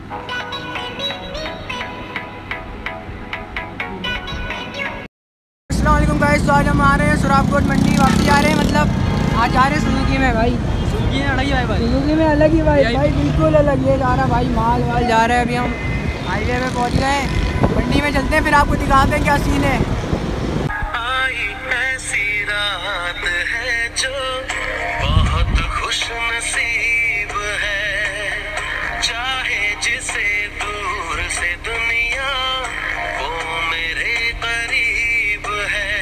अस्सलामुअलैकुम गाइस, तो आज हम आ रहे हैं सुराबकोट मंडी वापस जा रहे हैं, मतलब आज जा रहे हैं सुजुकी में भाई। सुजुकी में अलग ही भाई, सुजुकी में अलग ही भाई, बिल्कुल अलग। ये जा रहा भाई, माल वाल जा रहा है। अभी हम हाईवे पे पहुंच गए, मंडी में चलते हैं, फिर आपको दिखाते हैं क्या सीन है। आई ऐसी रात है जो बहुत खुश नसीब है, चाहे जिसे दूर से दुनिया वो मेरे करीब है।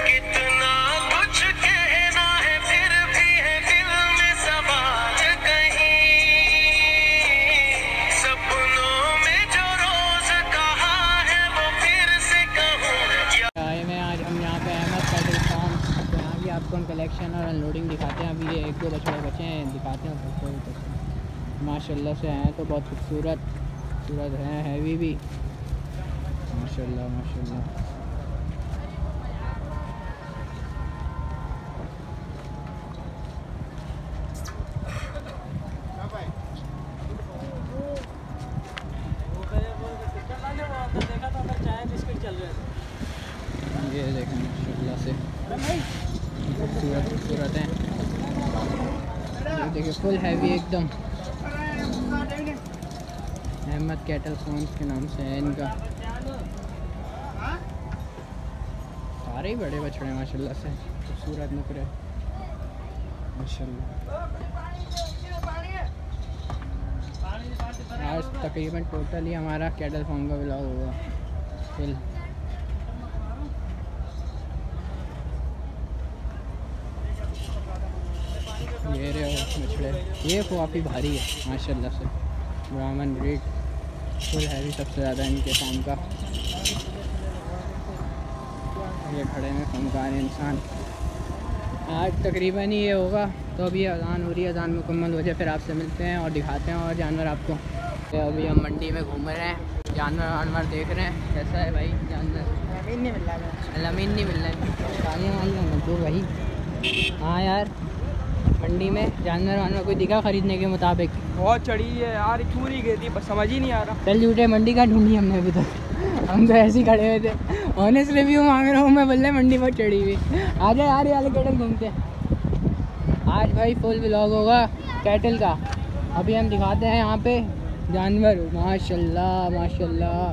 कितना कुछ कहना है फिर भी है दिल में सवाल कहीं, सपनों में जो रोज कहा है वो फिर से कहूँ। में आज हम यहाँ पे अहमद कैटल फार्म, तो यहाँ की आपको हम कलेक्शन और अनलोडिंग दिखाते हैं। अभी ये 1-2 बछड़े बचे हैं, दिखाते हैं। माशाल्लाह से हैं तो बहुत खूबसूरत हैं, हैवी भी माशाल्लाह माशाल्लाह। ये देखें माशाल्लाह से खूबसूरत हैं। ये देखिए फुल हैवी एकदम। अहमद कैटल फार्म्स के नाम से है इनका। सारे ही बड़े बछड़े माशाल्लाह से, खूबसूरत नुकरे माशाल्लाह। आज तकरीबन टोटली हमारा कैटल फार्म का व्लॉग होगा फुल। ये रहे मछड़े, ये काफ़ी भारी है माशाल्लाह से। ब्राह्मण ब्रीड फुल हैवी सबसे ज़्यादा इनके फार्म का। ये खड़े में फनकार इंसान। आज तकरीबन ही ये होगा, तो अभी अजान हो रही है, अजान मुकम्मल हो जाए फिर आपसे मिलते हैं और दिखाते हैं और जानवर आपको। तो अभी हम मंडी में घूम रहे हैं, जानवर देख रहे हैं। कैसा है भाई जानवर? ज़मीन नहीं मिल रहा है, ज़मीन नहीं मिल रहा है तो भाई। हाँ यार, मंडी में जानवर कोई दिखा खरीदने के मुताबिक? बहुत चढ़ी है यार, क्यों नहीं गई थी बस समझ ही नहीं आ रहा। चल झूठे, मंडी का ढूंढी हमने अभी तक। हम तो ऐसे ही खड़े हुए थे, ऑनेस्ट रिव्यू मांग रहा हूँ मैं, बोल रहे मंडी पर चढ़ी हुई। आ जाए यार, ये कैटल घूमते हैं। आज भाई फुल व्लॉग होगा कैटल का। अभी हम दिखाते हैं यहाँ पे जानवर। माशाल्लाह माशाल्लाह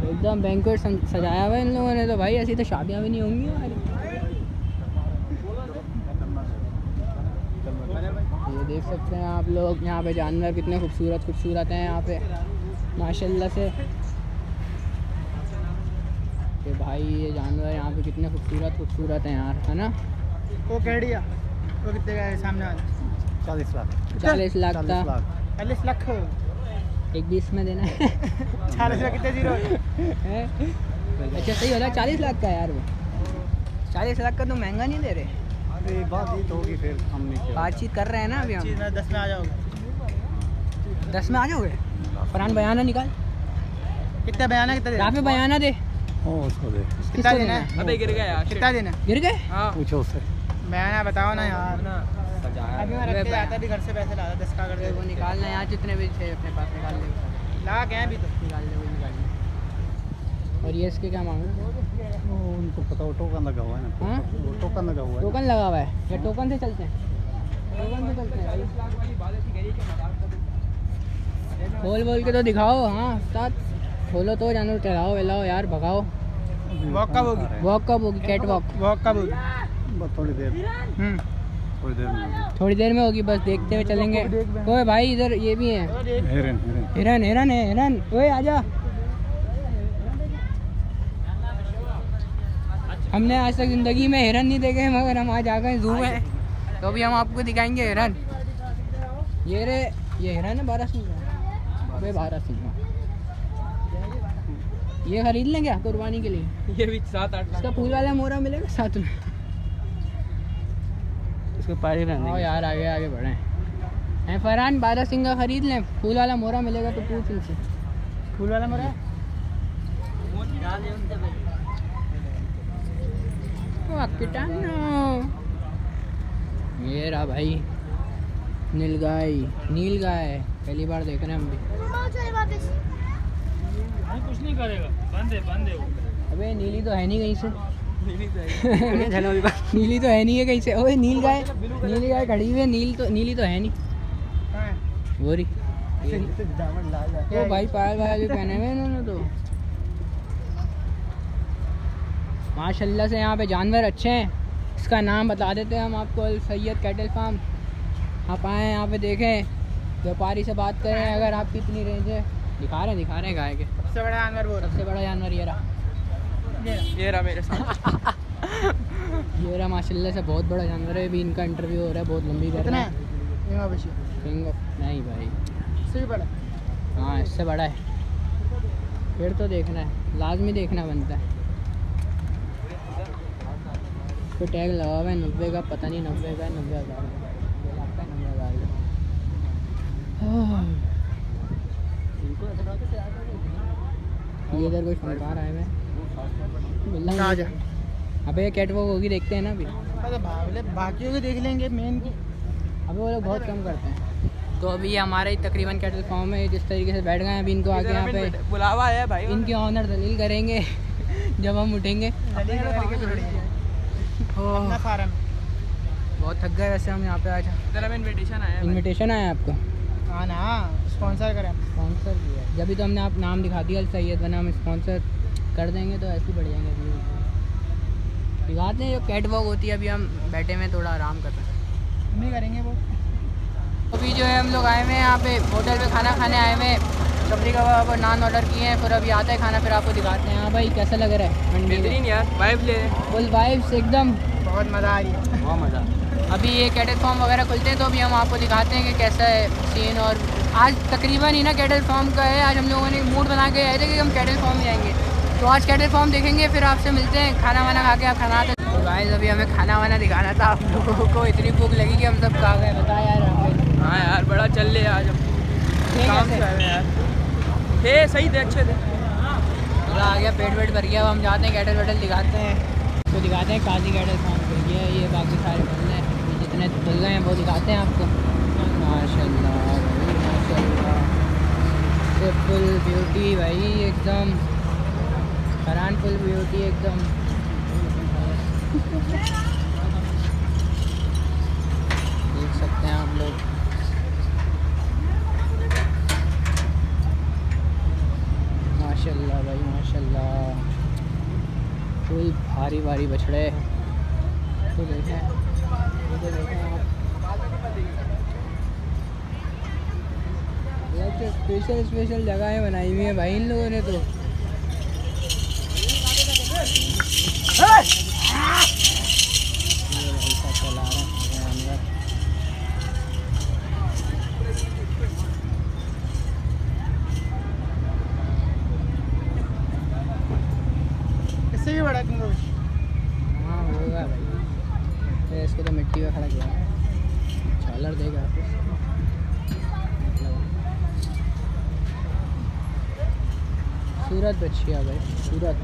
एकदम बैंक्वेट सजाया हुआ है इन लोगों ने तो भाई। ऐसी तो शादियाँ भी नहीं होंगी हमारी। ये देख सकते हैं आप लोग, यहाँ पे जानवर कितने खूबसूरत हैं यहाँ पे माशाल्लाह से। कि भाई ये जानवर यहाँ पे कितने खूबसूरत हैं यार, है ना? वो कैडिया वो कितने का है सामने वाला? 40 लाख था। 40 लाख एक 20 में देना है। 40 लाख कितने जीरो है? अच्छा सही हो रहा है, 40 लाख का यार। वो 40 लाख का तो महंगा नहीं दे रहे। बातचीत होगी फिर, हमने बातचीत कर रहे हैं ना अभी हम। 10 में आ जाओगे? 10 में आ जाओगे? फरहान बयाना निकाल। कितना बयाना? कितना दे? पे बयाना दे। उसको दे। कितना देना है? अबे गिर गया यार। कितना देना? गिर गए? हाँ पूछो उससे। बयाना बताओ ना यार। अभी मैं रख के आता भी घर से पैसे ला 10 का कर दे। वो निकालना यार, जितने भी थे अपने पास निकाल ले। लाख हैं अभी तो, निकाल ले, वो निकाल ले। और ये इसके क्या मांग रहे हैं? उनको पता हो, टोकन लगा हुआ है ना। हाँ टोकन लगा हुआ है। टोकन लगा हुआ है या टोकन से चलते हैं? टोकन से चलते हैं भाई। बोल के तो दिखाओ। हाँ उस्ताद खोलो तो जानवर चलाओ वेलाओ यार, भगाओ। वॉक कब होगी? वॉक कब होगी? कैट वॉक कब होगी? बस थोड़ी देर में होगी, बस देखते हुए चलेंगे। ओए भाई इधर ये भी है, हिरन। ओए आजा। हमने आज तक ज़िंदगी में हिरन नहीं देखे, मगर हम आज आ गए ज़ू में, तो अभी हम आपको दिखाएंगे हिरन। ये हिरन है 12 सिंह का। अबे 12 सिंह का ये खरीद लें क्या कुर्बानी के लिए? ये भी 7-8 इसका फूल वाला मोरा मिलेगा साथ में? इसको पारी रहने। हाँ यार आगे बढ़े हैं। फरहान 12 सिंह का खरीद लें, फूल वाला मोरा मिलेगा तो पूछ इनसे। फूल वाला मोरा ये रहा भाई नीलगाय, नीलगाय पहली बार देख रहे हैं हम भी। कुछ नहीं करेगा, बंद है वो। अबे नीली तो है नहीं कहीं से। नीली तो नीली तो है नहीं है कहीं से। ओए नीलगाय खड़ी हुई है। नीली तो है नहीं। वो रही। ओ भाई पायल वायल भी पहने हुए इन्होंने तो। माशाल्लाह से यहाँ पे जानवर अच्छे हैं। इसका नाम बता देते हैं हम आपको, अल सैयद कैटल फार्म। आप आएँ यहाँ पे देखें, व्यापारी से बात करें अगर आपकी इतनी रेंज है। दिखा रहे हैं गाय के। सबसे बड़ा जानवर वो, सबसे बड़ा जानवर ये रहा मेरे साथ। ये रहा माशाल्लाह से बहुत बड़ा जानवर है। अभी इनका इंटरव्यू हो रहा है, बहुत लंबी कर रहा है। नहीं भाई, इससे भी बड़ा। हाँ इससे बड़ा है। फिर तो देखना है, लाजमी देखना बनता है। तो टैग लगा हुआ है 90 का, पता नहीं 90 का 90,000 का 90,000 का। ये इधर कोई फनकार आए हुए। अबे कैटवॉक होगी, देखते हैं ना अभी। बाकियों को देख लेंगे, मेन की अभी वो लोग बहुत कम करते हैं। तो अभी ये हमारे तकरीबन कैटल फार्म है। जिस तरीके से बैठ गए हैं अभी, इनको आके यहाँ पे बुलावा है भाई। इनके ऑनर दलील करेंगे जब हम उठेंगे। फार्म बहुत थक गए वैसे हम यहाँ पे आज। इनविटेशन आया आपको? हाँ ना, स्पॉन्सर करें। स्पॉन्सर किया है जब भी तो हमने आप नाम दिखा दिया अल सैयद, वरना हम स्पॉन्सर कर देंगे तो ऐसे ही बढ़ जाएंगे। दिखाते हैं जो कैट वॉक होती है। अभी हम बैठे में थोड़ा आराम कर रहे हैं, नहीं करेंगे वो। अभी जो है हम लोग आए हुए हैं यहाँ पे होटल पे खाना खाने आए हुए हैं। कबरी कबाब और नान ऑर्डर किए हैं। फिर अभी आता है खाना, फिर आपको दिखाते हैं। हाँ भाई कैसा लग रहा है मंडी में? यार वाइब ले, फुल वाइब्स एकदम, बहुत मज़ा आ रही है। बहुत मज़ा। अभी ये कैटल फार्म वगैरह खुलते हैं तो अभी हम आपको दिखाते हैं कि कैसा है सीन। और आज तकरीबन ही ना कैटल फार्म का है। आज हम लोगों ने मूड बना के आए थे कि हम कैटल फार्म जाएंगे, तो आज कैटल फार्म देखेंगे, फिर आपसे मिलते हैं। खाना वाना खा के आप खाना आते। तो गाइस अभी हमें खाना वाना दिखाना था आप लोगों को। इतनी भूख लगी कि हम सब खा गए। बता यार हमें। हाँ यार बड़ा चल ले आज हम काम से आए हैं यार। थे सही थे, अच्छे थे, मज़ा आ गया, पेट वेट भर गया। अब हम जाते हैं कैटल वेटल दिखाते हैं, तो दिखाते हैं काजी कैटल फार्म पे। ये बाकी सारे खुल हैं, जितने खुल गए हैं वो दिखाते हैं आपको। माशाल्लाह भाई माशाल्लाह, से फुल ब्यूटी भाई एकदम, फरान फुल ब्यूटी एकदम। देख सकते हैं आप लोग। माशाल्लाह भाई माशाल्लाह, फुल भारी भारी बछड़े। तो देखें, ये तो देखें आप, स्पेशल जगहें बनाई हुई हैं भाई इन लोगों ने तो। चला रहे हैं इससे भी बड़ा किंग। हाँ होगा भाई, इसको तो मिट्टी में खड़ा किया, छालर देगा। सूरत अच्छी है भाई, सूरत।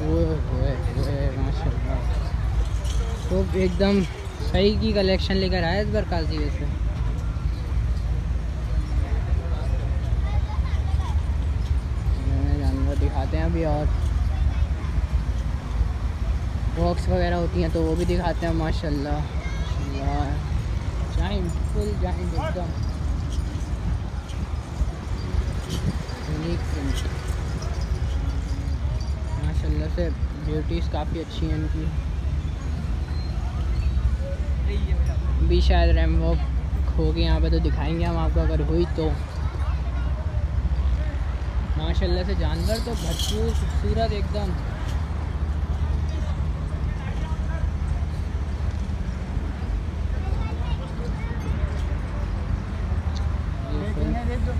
ओए माशाल्लाह, तो एकदम सही की कलेक्शन लेकर आया इस बार काजी। वैसे जानवर दिखाते हैं अभी, और बॉक्स वगैरह होती हैं तो वो भी दिखाते हैं। माशाल्लाह जाइंट, फुल जाइंट एकदम माशाल्लाह से। ब्यूटीज़ काफ़ी अच्छी हैं इनकी। भी शायद रैम वॉक होगी यहाँ पे तो दिखाएंगे हम आपको, अगर हुई तो। माशाल्लाह से जानवर तो भरपूर खूबसूरत एकदम।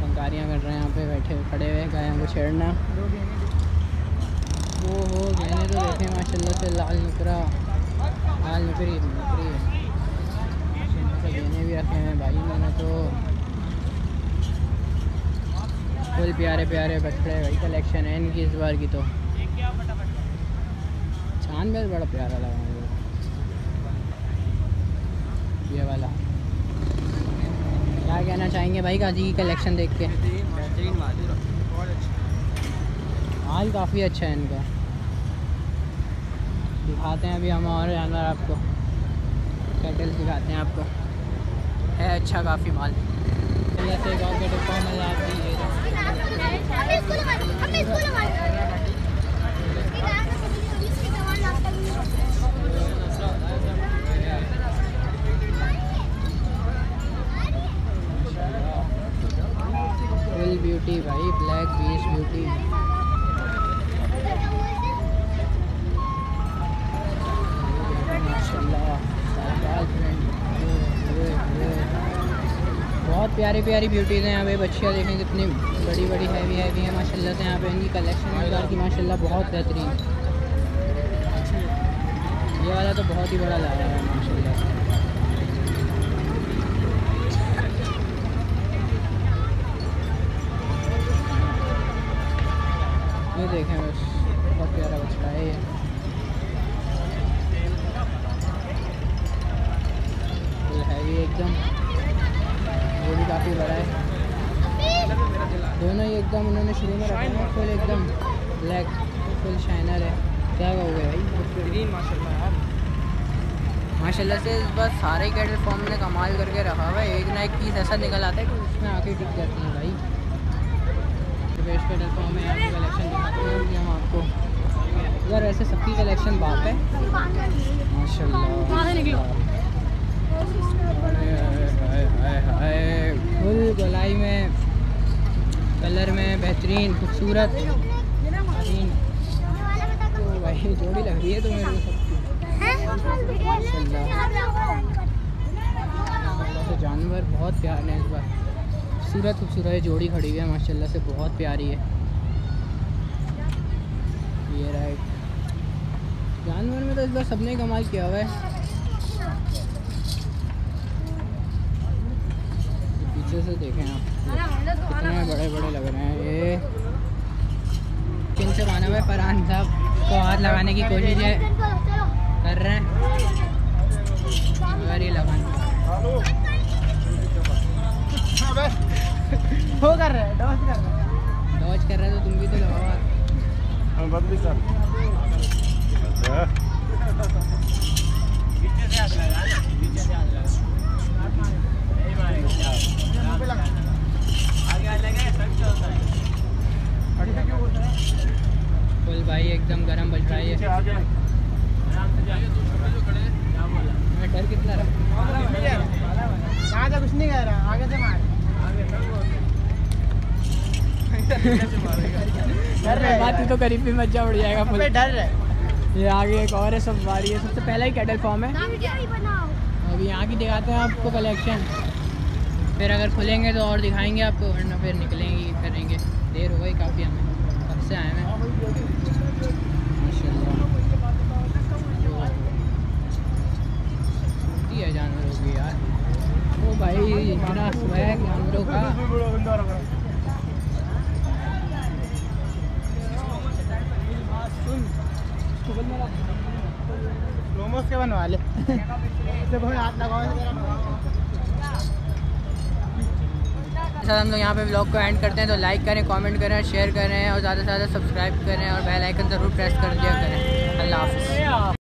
पंकारियाँ कर रहे हैं यहाँ पे बैठे खड़े हुए, गायों को छेड़ना। वो हो गहने तो देखें माशाल्लाह से, लाल नुकरी है। गहने भी रखे हैं भाई मैंने तो, फुल प्यारे प्यारे बछड़े भाई। कलेक्शन है इनकी इस बार की तो। चांद में बड़ा प्यारा लगा मुझे। ये वाला। क्या कहना चाहेंगे भाई गाजी की कलेक्शन देख के? माल काफ़ी अच्छा है इनका। दिखाते हैं अभी हम और जानवर आपको, कैटल्स दिखाते हैं आपको। है अच्छा काफ़ी माल। जैसे एक और कैटल फॉर्म है आपकी ये फुल ब्यूटी भाई, ब्लैक बीच ब्यूटी। बहुत प्यारी प्यारी ब्यूटीज़ हैं यहाँ पे। बच्चियाँ देखें कितनी बड़ी बड़ी हैवी हैवी हैं माशाल्लाह से। यहाँ पे इनकी कलेक्शन है की माशाल्लाह बहुत बेहतरीन। ये वाला तो बहुत ही बड़ा ला रहा है माशाल्लाह से। ये देखें बस, बहुत प्यारा बच्चा है ये। हैवी एकदम, वो भी काफ़ी बड़ा है। दोनों ही एकदम उन्होंने शुरू में रखा है फुल एकदम ब्लैक, फुल शाइनर है। क्या हो गया भाई? ग्रीन माशाल्लाह यार, माशाल्लाह से इस बार सारे कैटल फॉर्म ने कमाल करके रखा हुआ है। एक ना एक पीस ऐसा निकल आता है कि उसमें आके टिक जाती हैं भाई। वेस्ट कैटल फॉर्म में यहाँ की कलेक्शन दिखाते हैं हम आपको। यार ऐसे सबकी कलेक्शन बात है माशाल्लाह। फुल गोलाई में, कलर में बेहतरीन खूबसूरत बेहतरीन। तो भाई जोड़ी लग रही है तो मेरे को सबकी माशाल्लाह से। जानवर बहुत प्यारे हैं इस बार, खूबसूरत खूबसूरत जोड़ी खड़ी हुई है माशाल्लाह से, बहुत प्यारी है। ये राइट जानवर में तो इस बार सबने कमाल किया हुआ है। पीछे से देखें आप कितने बड़े बड़े लग रहे हैं ये। किन से माना हुआ है फरहान साहब को हाथ लगाने की कोशिश है कर रहे हैं, अगर ये लगाने वो कर रहे हैं, डॉज कर रहे हैं तो तुम भी तो लगाओ। बदली सर फुल भाई एकदम गरम बज रहा है ये। डर कितना रहा? यहाँ से कुछ नहीं कह रहा, आगे से मार। डर रहे बात तो करीब भी मत जा, उड़ जाएगा फुल। डर रहे। ये आगे एक और है, सब बारी है। सबसे पहला ही कैटल फॉर्म है। अभी यहाँ की दिखाते हैं आपको कलेक्शन, फिर अगर खुलेंगे तो और दिखाएंगे आपको, वरना फिर निकलेंगे करेंगे। देर हो गई काफ़ी, हमें कब से आए हैं माशाल्लाह। है जानवरों की यार, वो भाई इतना स्वैग जानवरों का। रोमोस के बनवा ले। जब हमें हाथ लगाओ सर हम लोग यहाँ पे व्लॉग को एंड करते हैं। तो लाइक करें, कमेंट करें, शेयर करें और ज़्यादा से ज़्यादा सब्सक्राइब करें और बेल आइकन ज़रूर प्रेस कर दिया करें। अल्लाह हाफ़िज़।